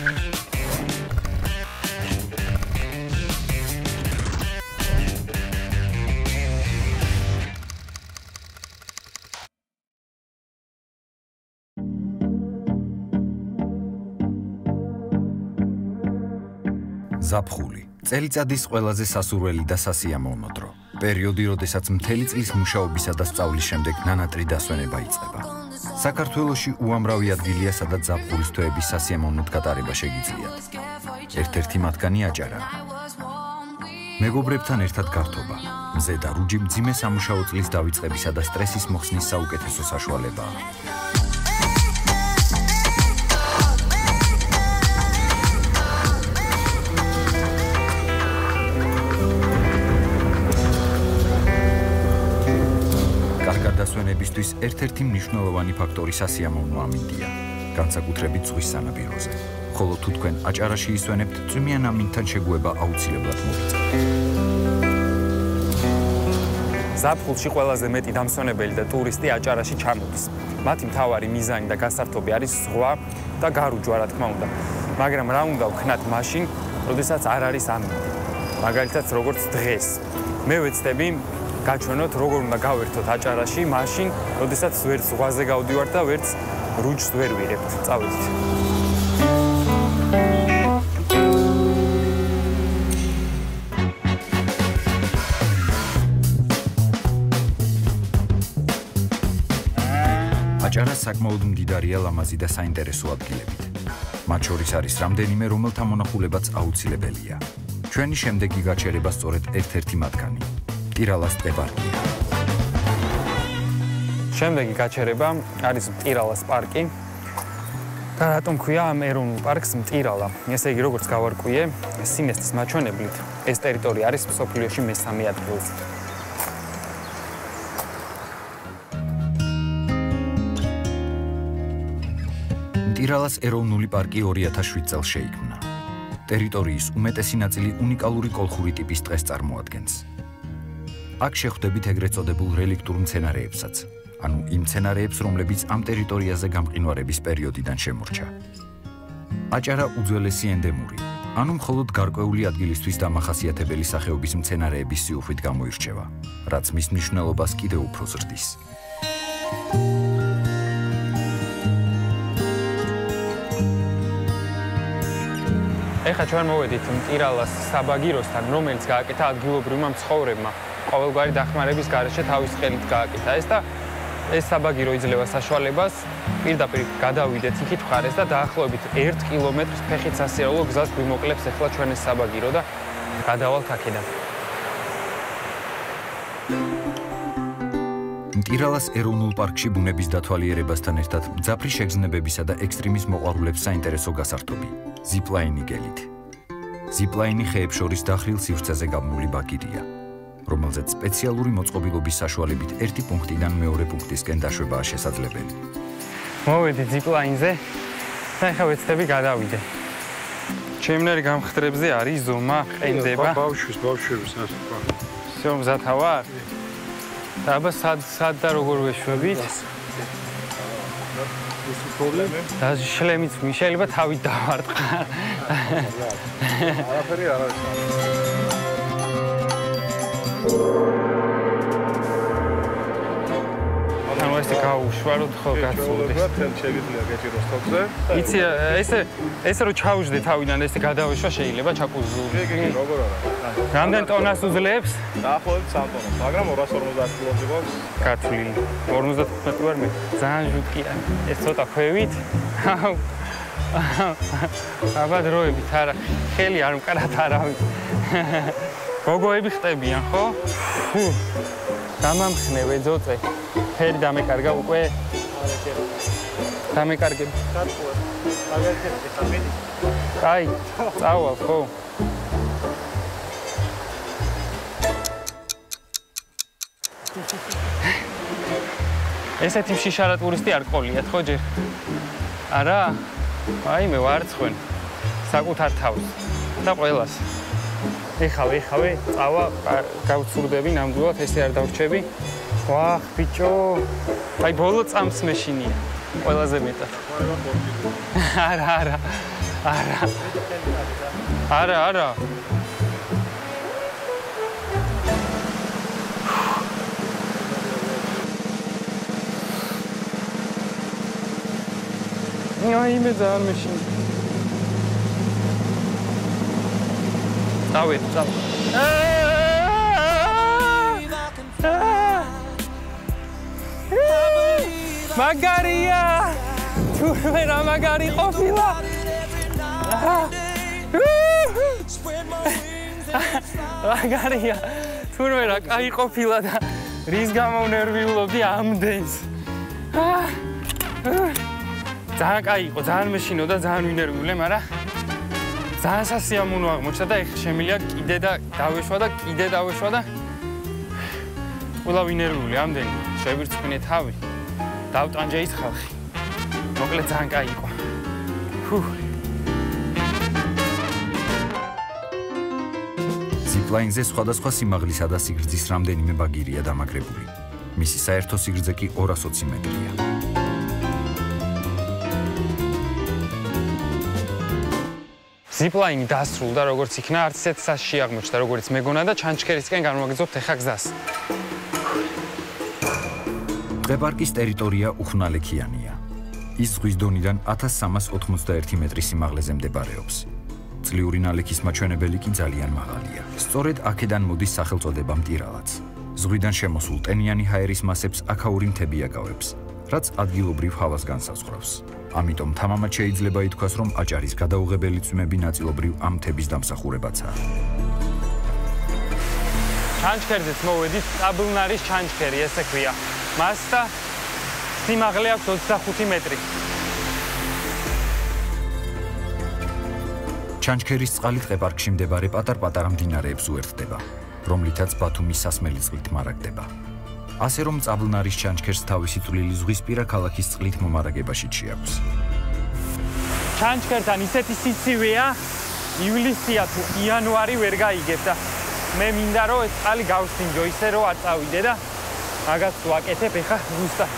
ზაფხული წელიწადის ყველაზე სასურველი და სასიამოვნო დრო. პერიოდი, როდესაც მთელი წლის მუშაობისა და სწავლის შემდეგ ნანატრი დასვენება იწყება. საქართველოში უამრავი ადგილია, სადაც ზაფხულის თვეების სასიამოვნოდ გატარება შეგიძლია. ერთ-ერთი მათგანი აჭარა. მეგობრებთან ერთად გართობა, მზე და რუჯი მძიმე სამუშაო წლის დავიწყებისა და სტრესის მოხსნის საუკეთესო საშუალებაა. დასვენებისთვის ერთ-ერთი მნიშვნელოვანი ფაქტორი სასიამოვნო ამინდია, განსაკუთრებით ზღვის სანაპიროზე. ხოლო თუ თქვენ აჭარაში ისვენებთ, წვიმიან ამინდთან შეგუება აუცილებლად მოგიწევთ. ზაფხულში ყველაზე მეტი დამსვენებელი და ტურისტი აჭარაში ჩამოდის. მათი მთავარი მიზანი და გასართობი არის ზღვა და გარუჯვა, რა თქმა უნდა. მაგრამ რა უნდა ვქნათ მაშინ, როდესაც არ არის ამინდი. მაგალითად, როგორც დღეს. მე ვეცდები გაჩვენოთ, როგორ უნდა გავერთოთ აჭარაში, მაშინ, როდესაც ვერც ზღვაზე გავდივართ და ვერც რუჯს ვერ ვიღებთ. წავედით. აჭარა საკმაოდ მდიდარია ლამაზი და საინტერესო ადგილებით. მათ შორის არის რამდენიმე, რომელთა მონახულებაც აუცილებელია. ჩვენი შემდეგი გაჩერება სწორედ ერთ-ერთი მათგანი. მტირალას ტყე-პარკი. შემდეგი გაჩერება არის მტირალას პარკი. და რატომ ქვია ამ ეროვნულ პარკს მტირალა? ესე იგი, როგორც გავარკვიე, სინესტის მაჩვენებლით, ეს ტერიტორია არის მსოფლიოში მესამე ადგილზე. მტირალას ეროვნული პარკი 2007 წელს შეიქმნა. ტერიტორიის უმეტესი ნაწილი უნიკალური კოლხური ტიპის ტყეს წარმოადგენს. აქ შეხვდებით ეგრეთ წოდებულ რელიქტურ მცენარეებსაც, ანუ იმ მცენარეებს, რომლებიც ამ ტერიტორიაზე გამყინვარების პერიოდიდან შემორჩა. აჭარა უძველესი ენდემური, ანუ მხოლოდ გარკვეული ადგილისთვის დამახასიათებელი სახეობის მცენარეების სიუხვით გამოირჩევა, რაც მის მნიშვნელობას კიდევ უფრო ზრდის. ეხლა ჩვენ მოვედით მტირალას საბაგიროსთან, რომელიც გააკეთა ადგილობრივმა მცხოვრებმა. ყოველგვარი დახმარების გარეშე თავის ხელით გააკეთა ეს და ეს საბაგირო იძლევა საშუალებას პირდაპირ გადავიდეთ იქით მხარეს და დაახლოებით 1 კილომეტრს ფეხით სასიარულო გზას გვიმოკლებს ეხლა ჩვენ ეს საბაგირო და გადავალთ აქედან. მტირალას ეროვნულ პარკში ბუნების დათვალიერებასთან ერთად მძაფრი შეგრძნებებისა და ექსტრიმის მოყვარულებს საინტერესო გასართობი ზიპლაინი გელით. ზიპლაინი ხეებს შორის დახრილ სივრცეზე გაბმული ბაგირია, რომელზეც სპეციალური მოწყობილობის საშუალებით ერთი პუნქტიდან მეორე პუნქტისკენ დაშვებაა შესაძლებელი. მოვედით ზიპლაინზე და ეხლა ვეცდები გადავიდე. ჩემნარი გამხდრებზე არის ზომა, ყენდება. ბავშვების ასაკა. всё, მზათა ვარ? და აბა სად და როგორ ვეშვებით? და შლემიც შეიძლება თავით დავარტყარ. არაფერი არ არის. ანუ ესე გაუშვაროთ ხო გაწუდეს. თელ შეგიძლია გეჭიროს თოქზე. იცი ესე რომ ჩავუჟდე თავიდან ესე გადავეშვა შეიძლება ჩაკუზული. იგი როგორ არა? რამდენ ტონას უძლებს? დაახლოებით 3 ტონას, მაგრამ 250 კილოზე გვაქვს. გათვლილი. 55 ვარ მე. ძალიან ჟუტკია. ეს ცოტა ქვევით. აბა დროებით არა. ხელი არ მკარათ არავინ. გოგოები ხტებიან, ხო? დამამხნევე ძოწე. ფერი დამეკარგა უკვე. დამეკარგებ. კაი, წავალ, ხო? ესეთი შიშარა ტურისტი არ ყოლიათ, ხო ჯერ? არა? აი მე ვარცხვენ. საკუთარ თავს და ყველას. ეხავე, წავა, გავცურდები ნამდვილად, ესე არ დავრჩები. ვახ, ბიჭო. აი ბოლო წამს მეშინია. ყველაზე მეტად. არა. არა. Είμαι ძალიან მეშინ. დავით. მაგარია. თურმე რა მაგარი ყოფილა. მაგარია. თურმე რა კაი ყოფილა და რის გამო ნერვიულობდი ამდენს. ძალიან კაი იყო, ძალიან მეშინო და ძალიან ვინერვიულე, მაგრამ ძალიან სასიამოვნო აღმოჩნდა და ეხლა შემიძლია კიდე და დავეშვა და ყველა ვინერვიული ამდენი შევირწმინე თავი. დავტანჯე ის ხალხი. მოკლედ ძალიან კაი იყო. ზიპლაინზე სხვადასხვა სიმაღლისა და სიგრძის რამდენიმე ბაგირია დამაგრებული. მისი საერთო სიგრძე კი 220 მეტრია. ზიპლაინი დასრულდა, როგორც იქნა, არც ისეთ სასში აღმოჩნდა, როგორც მეგონა და ჩანჩქერისკენ განვაგრძობთ ეხა გზას. ტყეპარკის ტერიტორია უხნალექიანია. ის ზღვის დონიდან 1391 მეტრის სიმაღლეზე მდებარეობს. წლიური ნალექის მაჩვენებელი კი ძალიან მაღალია. სწორედ აქედან მოდის სახელწოდება მტირალაც. ზღვიდან შემოსულ ტენიანი ჰაერის მასებს აქაური მთები აკავებს, რაც ადგილობრივ ჰავას განსაზღვრავს. ამიტომ თამამად შეიძლება ითქვას, რომ აჭარის გადაუღებელი წვიმები ნაწილობრივ ამ მთების დამსახურებაცაა. ჩანჩქერზეც მოვედით, ტაბლნარის ჩანჩქერი, ესე ქვია. მასსა სიმაღლე აქვს 25 მეტრი. ჩანჩქერის წყალი ტყეპარკში მდებარე პატარ-პატარა მდინარეებს უერთდება, რომლითაც ბათუმის სასმელი წყლით მარაგდება. ასე რომ წაბლნარის ჩანჩქერს თავისი წვლილი ზღვისპირა ქალაქის წყლით მომარაგებაში შეაქვს. ჩანჩქერთან ისეთი სიცივეა, ივლისია თუ იანვარი ვერ გაიგებ და მე მინდა რომ ეს წყალი გავსინჯო ისე რომ არ წავიდე და მაგას ვაკეთებ ეხა ზუსტად.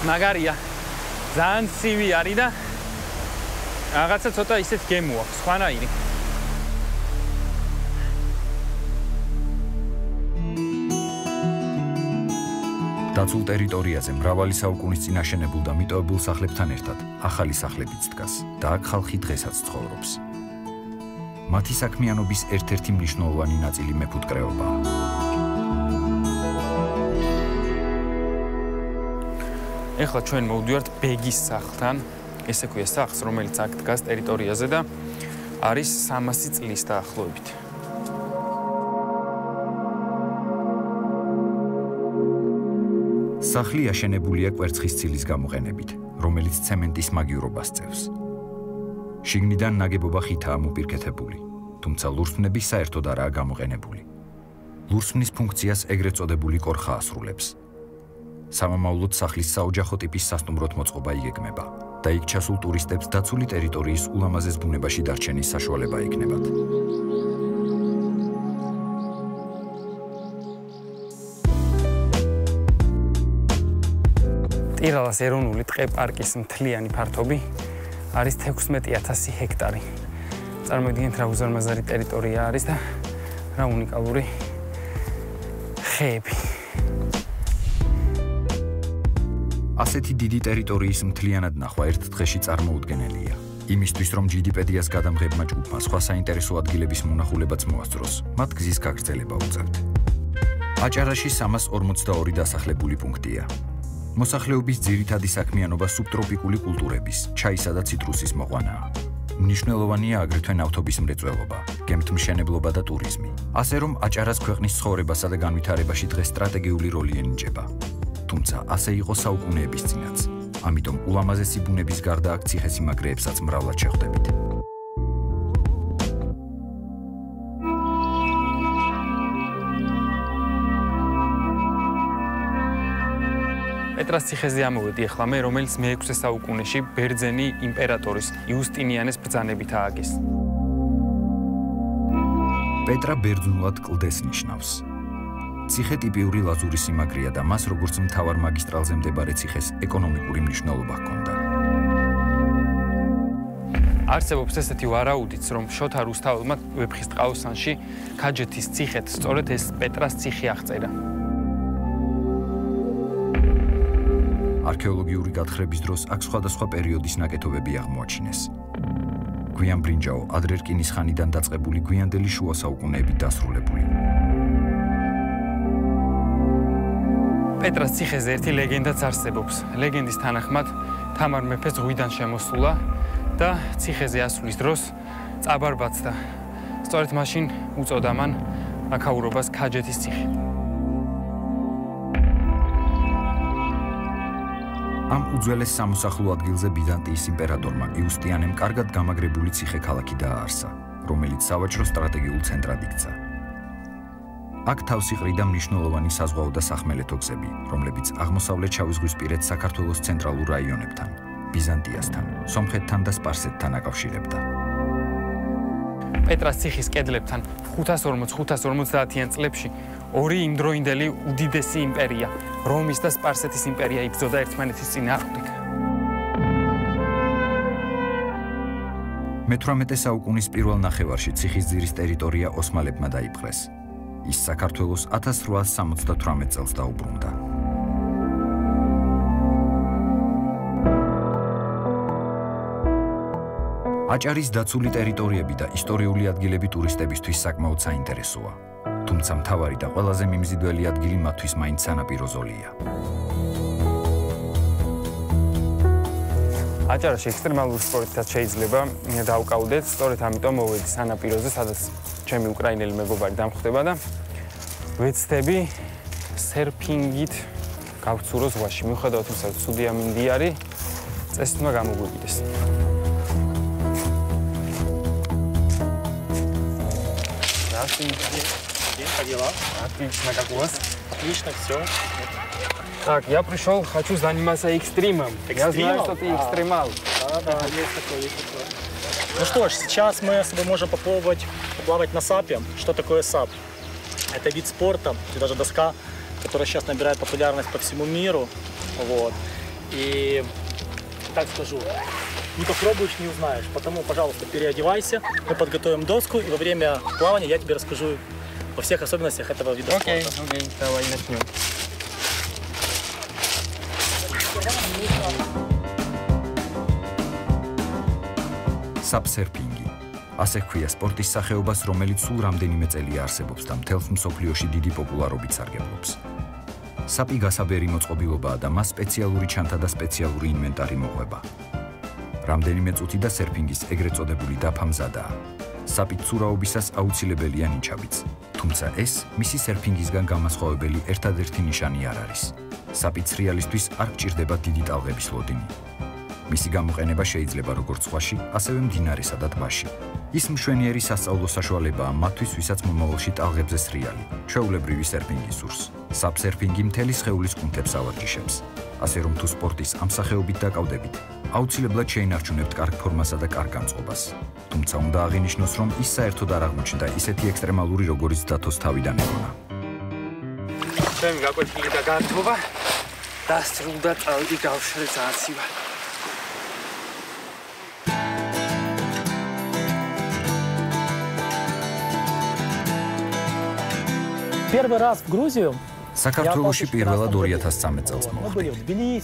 მაგარია. ძალიან ცივი არის და რაღაცა ცოტა ისეთ გემოაქვს, სხვანაირი. დაცულ ტერიტორიაზე მრავალი საუკუნის წინ აშენებულ და მიტოვებულ სახლებთან ერთად ახალი სახლებიც დგას და აქ ხალხი დღესაც ცხოვრობს. მათი საქმიანობის ერთ-ერთი მნიშვნელოვანი ნაწილი მეფუტკრეობაა. ეხლა ჩვენ მოვდივართ ბეგის სახლთან. ესე ქვია სახლს, რომელიც აქ დგას ტერიტორიაზე და არის 300 წლის დაახლოებით. სახლი აშენებულია კვერცხის ცილის გამოყენებით, რომელიც ცემენტის მაგივრობას წევს. შიგნიდან ნაგებობა ხითაა მოპირკეთებული, თუმცა ლურსმნები საერთოდ არაა გამოყენებული. ლურსმნის ფუნქციას ეგრეთ წოდებული კორხა ასრულებს. სამომავლოდ სახლის საოჯახო ტიპის სასტუმროთ მოწყობა იგეგმება და იქ ჩასულ ტურისტებს დაცული ტერიტორიის ულამაზეს ბუნებაში დარჩენის საშუალება ექნებათ. ტირალას ეროვნული ტყეპარკის მთლიანი ფართობი არის 16,000 ჰექტარი. წარმოიდგინეთ რა უზარმაზარი ტერიტორია არის და რა უნიკალური ხეები. ასეთი დიდი ტერიტორიის მთლიანად ნახვა ერთ დღეში წარმოუდგენელია. იმისთვის, რომ ჯიდიპედიას გადამღებმა ჯგუფმა სხვა საინტერესო ადგილების მონახულებაც მოასწროს, მათ გზის გაგრძელება უწევთ. აჭარაში 342 დასახლებული პუნქტია. მოსახლეობის ძირითადი საქმიანობა სუბტროპიკული კულტურების, ჩაისა და ციტრუსის მოყვანაა. მნიშვნელოვანია აგრეთვე ნავთობის მრეწველობა, გემთმშენებლობა და ტურიზმი. ასე რომ აჭარას ქვეყნის ცხოვრებასა და განვითარებაში დღეს სტრატეგიული როლი ენიჭება. თუმცა ასე იყო საუკუნეების წინაც. ამიტომ ულამაზესი ბუნების გარდა აქ ციხესიმაგრეებსაც მრავლად შეხვდებით. პეტრას ციხეზე ამოვედი ახლა მე, რომელიც მე-6 საუკუნეში ბერძენი იმპერატორის იუსტინიანეს ბრძანებით ააგეს. პეტრა ბერძნულად კლდეს ნიშნავს. ციხე ტიპიური ლაზური სიმაგრეა და მას როგორც მთავარ მაგისტრალზე მდებარე ციხეს ეკონომიკური მნიშვნელობა ჰქონდა. არსებობს ესეთი ვარაუდიც, რომ შოთა რუსთაველმა ვეფხისტყაოსანში ქაჯეთის ციხეთ სწორედ ეს პეტრას ციხე აღწერა. არქეოლოგიური გათხრების დროს აქ სხვადასხვა პერიოდის ნაკეთობები აღმოაჩინეს. გვიან ბრინჯაო, ადრე რკინის ხანიდან დაწყებული გვიანდელი შუა საუკუნეებით დასრულებული. პეტრას ციხეზე ერთი ლეგენდაც არსებობს. ლეგენდის თანახმად, თამარ მეფე ზღვიდან შემოსულა და ციხეზე ასვლის დროს წაბარბაცდა. სწორედ მაშინ უწოდა მან აქაურობას ქაჯეთის ციხე. ამ უძველეს სამოსახლო ადგილზე ბიზანტიის იმპერატორმა იუსტიანემ კარგად გამაგრებული ციხე-ქალაქი დააარსა, რომელიც სავაჭრო სტრატეგიულ ცენტრად იქცა. აქ თავს იყრიდა მნიშვნელოვანი საზღვაო და სახმელეთო გზები, რომლებიც აღმოსავლეთ შავიზღვისპირეთ საქართველოს ცენტრალურ რაიონებთან, ბიზანტიასთან, სომხეთთან და სპარსეთთან აკავშირებდა. პეტრას ციხის კედლებთან 540-550-იან წლებში ორი იმდროინდელი უდიდესი იმპერია, რომის და სპარსეთის იმპერია იბრძოდა ერთმანეთის წინააღმდეგ. მე-18 საუკუნის პირველ ნახევარში ციხის ძირის ტერიტორია ოსმალებმა დაიპყრეს. ის საქართველოს 1878 წელს დაუბრუნდა. აჭარის დაცული ტერიტორიები და ისტორიული ადგილები ტურისტებისთვის საკმაოდ საინტერესოა. თუმცა მთავარი და ყველაზე მიმზიდველი ადგილი მათთვის მაინც სანაპირო ზოლია. აჭარაში ექსტრემალური სპორტითაც შეიძლება დავკავდეთ, სწორედ ამიტომ მოვედი სანაპიროზე, სადაც ჩემი უკრაინელი მეგობარი დამხვდება და ვეცდები სერფინგით გავცურო ზღვაში. მიუხედავად იმისა, რომ ცუდი ამინდიარი, წესით უნდა გამოგვიგდეს. Как дела? Отлично, как у вас? Отлично, все. Так, я пришел, хочу заниматься экстримом. Я знаю, что ты экстремал. Да, есть такое, есть такое. Ну что ж, сейчас мы с тобой можем попробовать плавать на сапе. Что такое сап? Это вид спорта, и даже доска, которая сейчас набирает популярность по всему миру. Вот. И так скажу, не попробуешь, не узнаешь. Потому, пожалуйста, переодевайся, мы подготовим доску, и во время плавания я тебе расскажу о всех особенностях этого вида спорта. Окей, давай начнем. Сапсерфинგი. ასე ჰქვია სპორტის სახეობას, რომელიც სულ რამდენიმე წელია არსებობს და მთელს მსოფლიოში დიდი პოპულარობით სარგებლობს. საპი გასაბერი მოწყობილობაა და მას სპეციალური ჩანთა და სპეციალური ინვენტარი მოყვება. რამდენიმე წუთი და სერფინგის ეგრეთ წოდებული დაფა მზადაა. საპით ცურაობისას აუცილებელია ნიჩაბიც. თუმცა ეს მისი სერფინგისგან გამასხვავებელი ერთადერთი ნიშანი არ არის. საპით სრიალისთვის არ გჭირდება დიდი ტალღების ლოდინი. მისი გამოყენება შეიძლება როგორც ზღვაში, ასევე მდინარესა და ტბაში. ის მშვენიერი სასწავლო საშუალებაა მათთვის, ვისაც მომავალში ტალღებზე სრიალი, ჩვეულებრივი სერფინგი სურს. საპსერფინგი მთელი სხეულის კუნთებს ავარჯიშებს. ასე რომ თუ სპორტის ამ სახეობით დაკავდებით, აუცილებლად შეინარჩუნებთ კარგ ფორმასა და კარგ განწყობას. თუმცა უნდა აღინიშნოს, რომ ის საერთოდ არ აღმოჩნდა ისეთი ექსტრემალური, როგორიც დათოს თავიდან ეგონა. ჩემი გაკვეთილი და გართობა დასრულდა, წავიდი გავშრე ზაცივარ. Первый раз в Грузию საქართველოში პირველად 2013 წელს მოვხდი.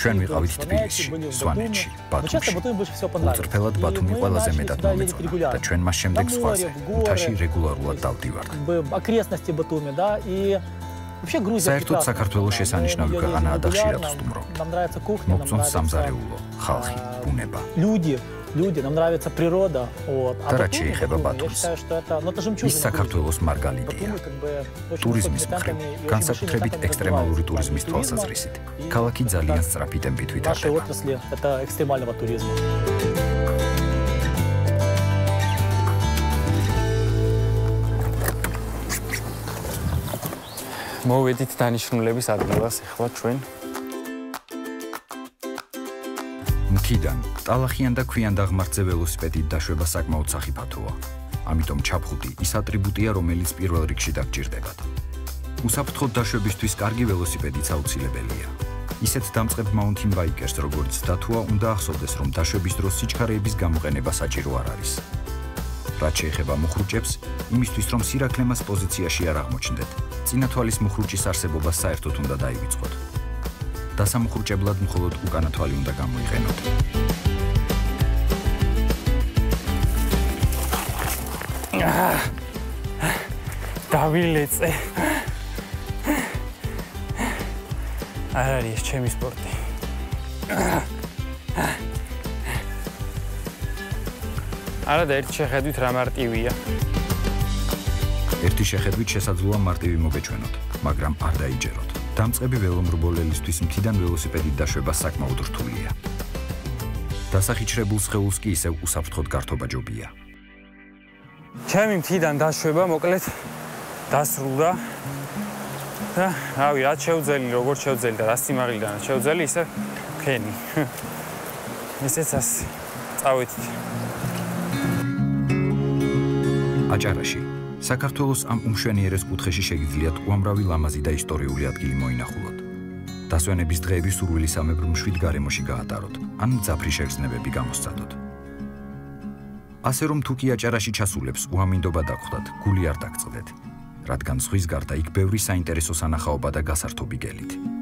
ჩვენ ვიყავით თბილისში, სვანეთში, ბათუმში. უწრფელად ბათუმი ყველაზე მეტად მომეწონა და ჩვენ მას შემდეგ ზღვაზე, მთაში რეგულარულად დავდივართ. საერთოდ საქართველოს შესანიშნავი ქვეყანაა და ხშირად ვსტუმრობ. მოგწონს სამზარეულო, ხალხი, ბუნება. Люди, нам нравится природа. და რაც შეეხება ბათუმს, ის საქართველოს მარგალიტია. ტურიზმის მხრივ, განსაკუთრებით ექსტრემალური ტურიზმის თვალსაზრისით, ქალაქი ძალიან სწრაფი ტემპით ვითარდება. მოვედით დანიშნულების ადგილას, ახლა ჩვენ მთიდან ტალახიან და ქვიან დაღმართზე ველოსიპედით დაშვება საკმაოდ სახიფათოა. ამიტომ ჩაფხუტი ის ატრიბუტია, რომელიც პირველ რიგში დაგჭირდებათ. უსაფრთხოდ დაშვებისთვის კარგი ველოსიპედიც აუცილებელია. ისეთ დამწყებ mountain bikers, როგორც დათუა, უნდა ახსოვდეს, რომ დაშვების დროს სიჩქარეების გამოყენება საჭირო არ არის. რაც შეეხება მუხრუჭებს, იმისთვის რომ სირაქლემას პოზიციაში არ აღმოჩნდეთ, წინათვალის მუხრუჭის არსებობას საერთოდ უნდა დაივიწყოთ. დასამუხრუჭებლად მხოლოდ უკანა თვალი უნდა გამოიყენოთ. დავილეწე. არ არის ეს ჩემი სპორტი. არა და ერთი შეხედვით რა მარტივია. ერთი შეხედვით შესაძლოა მარტივი მოგეჩვენოთ, მაგრამ არ დაიჯეროთ. დამწყები ველომრბოლელისთვის მთიდან ველოსიპედით დაშვება საკმაოდ რთულია. დასახიჩრებულ სხეულს კი ისევ უსაფრთხოდ გართობა ჯობია. ჩემი მთიდან დაშვება მოკლედ დასრულდა. და რავი, რაც შევძელი, როგორც შევძელი და რა სიმაღლიდან შევძელი, ისე ხენი. ისეც ასე წავედით. აჭარაში საქართველოს ამ უმშვენიერეს კუთხეში შეგიძლიათ უამრავი ლამაზი და ისტორიული ადგილი მოინახულოთ. დასვენების დღეები სურვილისამებრ მშვიდ გარემოში გაატაროთ, ან მძაფრი შეგრძნებები გამოსცადოთ. ასე რომ თუ კი აჭარაში ჩასულებს უამინდობა დაგხვდათ, გული არ დაგწყდეთ, რადგან ზღვის გარდა იქ ბევრი საინტერესო სანახაობა და გასართობი გელით.